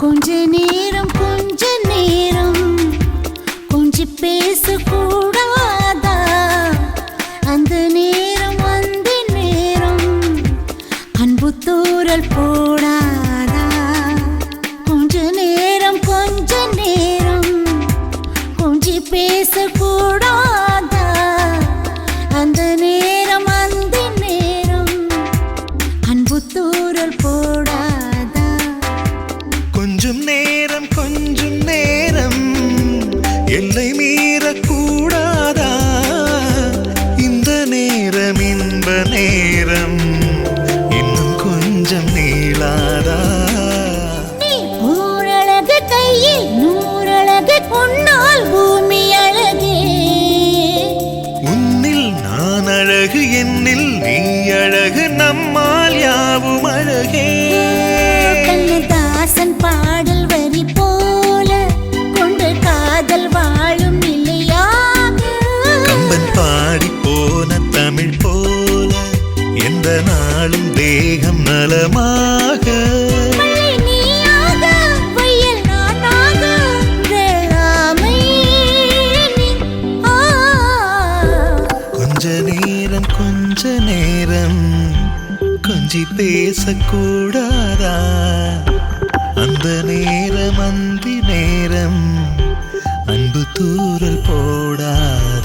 கொஞ்ச நேரம் கொஞ்சி பேசக்கூடாதா? அந்த நேரம் அந்த நேரம் அன்பு தூரல் போடாதா? கொஞ்ச நேரம் கொஞ்சி பேசக்கூடாதா? அந்த நேரம் அந்த நேரம் அன்பு தூரல் போடாதா? கொஞ்சம் நேரம் எல்லை மீறக்கூடாதா? இந்த நேரம் இன்ப நேரம் இன்னும் கொஞ்சம் நீளாதா? நீ ஊரழகு கையில் நூறழகு பொன்னால் பூமி அழகே. உன்னில் நான் அழகு, என்னில் நீ அழகு, நம்மால் யாவும் அழகே. கண்ணதாசன் பாடல் வரி போல கொண்டு காதல் வாழும் நிலையாக, கம்பன் பாடி போன தமிழ் போல எந்த நாளும் தேகம் நலமாக. மழை நீயாக வயல் நானாக வேளாமை நீ. கொஞ்ச நேரம் கொஞ்சி பேசக்கூடாதா? அந்த நேரம் அந்தி நேரம் அன்பு தூரல் போடாதா?